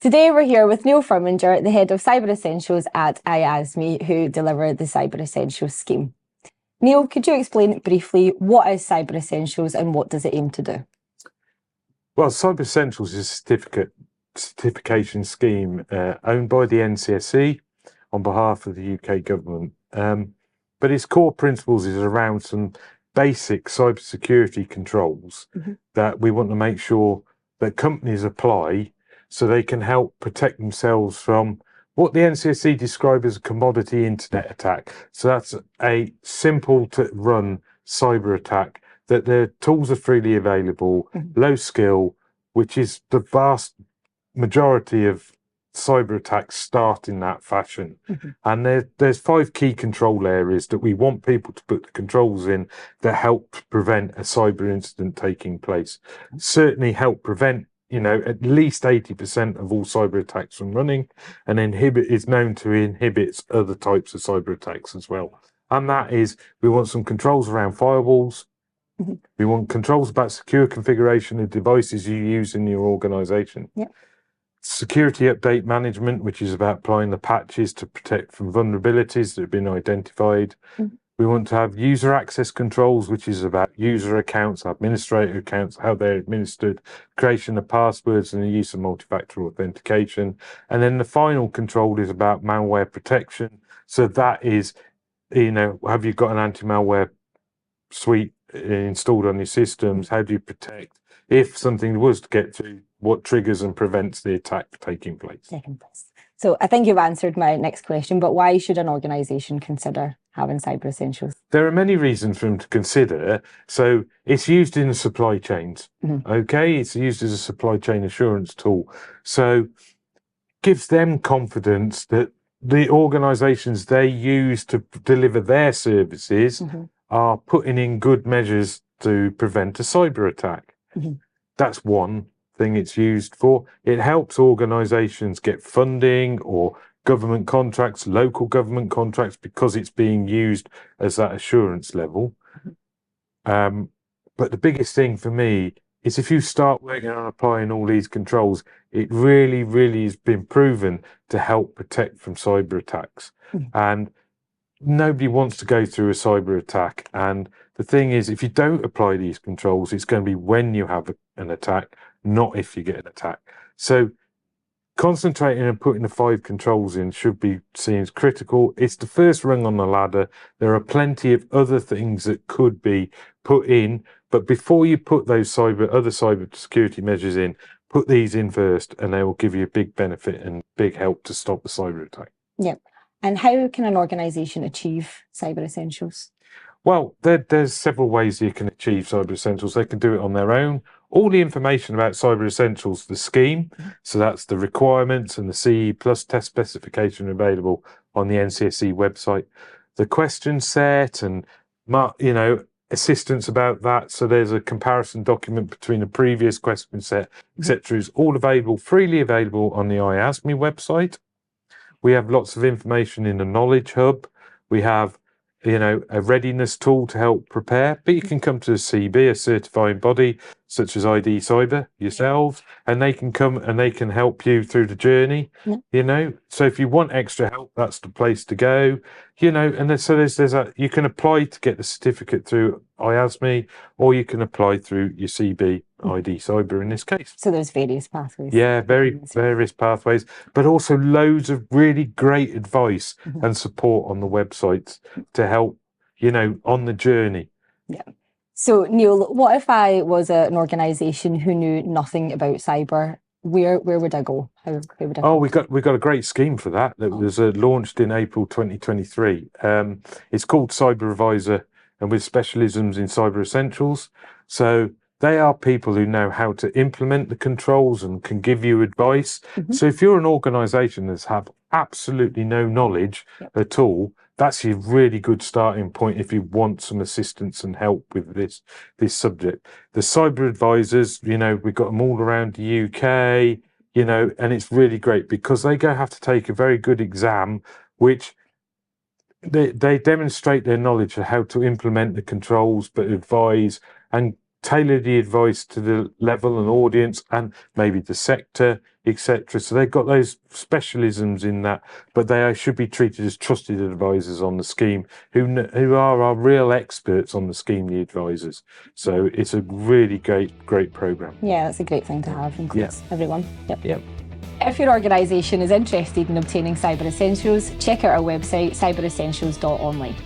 Today we're here with Neil Furminger, the Head of Cyber Essentials at IASME, who deliver the Cyber Essentials scheme. Neil, could you explain briefly what is Cyber Essentials and what does it aim to do? Well, Cyber Essentials is a certification scheme owned by the NCSE on behalf of the UK government. But its core principles is around some basic cybersecurity controls that we want to make sure that companies apply so they can help protect themselves from what the NCSE describe as a commodity internet attack. So that's a simple to run cyber attack, that their tools are freely available, low skill, which is the vast majority of cyber attacks start in that fashion. And there's 5 key control areas that we want people to put the controls in that help prevent a cyber incident taking place. Certainly help prevent, at least 80% of all cyber attacks from running, and is known to inhibit other types of cyber attacks as well. And that is, we want some controls around firewalls. We want controls about secure configuration of devices you use in your organization. Security update management, which is about applying the patches to protect from vulnerabilities that have been identified. We want to have user access controls, which is about user accounts, administrator accounts, how they're administered, creation of passwords and the use of multi-factor authentication. And then the final control is about malware protection. So that is, have you got an anti-malware suite installed on your systems? How do you protect if something was to get to what triggers and prevents the attack taking place? So I think you've answered my next question, but why should an organisation consider having Cyber Essentials? There are many reasons for them to consider. So it's used in supply chains. Okay, it's used as a supply chain assurance tool. So gives them confidence that the organisations they use to deliver their services are putting in good measures to prevent a cyber attack. That's one thing it's used for. It helps organisations get funding or government contracts, local government contracts, because it's being used as that assurance level. But the biggest thing for me is if you start working on applying all these controls, it really, really has been proven to help protect from cyber attacks. And nobody wants to go through a cyber attack. And the thing is, if you don't apply these controls, it's going to be when you have an attack, not if you get an attack. So concentrating and putting the 5 controls in should be seen as critical. It's the first rung on the ladder. There are plenty of other things that could be put in, but before you put those other cyber security measures in, put these in first, and they will give you a big benefit and big help to stop the cyber attack. And how can an organisation achieve Cyber Essentials? Well, there's several ways you can achieve Cyber Essentials. They can do it on their own. All the information about Cyber Essentials, the scheme, so that's the requirements and the CE plus test specification available on the NCSE website. The question set and, assistance about that. So there's a comparison document between the previous question set, etc. is all available, freely available on the IASME website. We have lots of information in the Knowledge Hub. We have, a readiness tool to help prepare, but you can come to a CB, a certifying body, such as ID Cyber yourselves, and they can come and they can help you through the journey, So if you want extra help, that's the place to go, and so you can apply to get the certificate through IASME, or you can apply through your CB, ID Cyber in this case. So there's various pathways. Yeah, various pathways, but also loads of really great advice and support on the websites to help, on the journey. So Neil, what if I was an organisation who knew nothing about cyber? Where would I go? How would I? We got a great scheme for that. That was launched in April 2023. It's called Cyber Advisor, and with specialisms in Cyber Essentials. So they are people who know how to implement the controls and can give you advice. So if you're an organisation that's have absolutely no knowledge at all, that's a really good starting point if you want some assistance and help with this subject. The cyber advisors, we've got them all around the UK, and it's really great because they have to take a very good exam, which they demonstrate their knowledge of how to implement the controls, but advise and tailor the advice to the level and audience and maybe the sector, etc. So they've got those specialisms in that, but they should be treated as trusted advisors on the scheme who are our real experts on the scheme, the advisors. So it's a really great program. Yeah, that's a great thing to have, includes everyone. Yep. If your organisation is interested in obtaining Cyber Essentials, check out our website cyberessentials.online.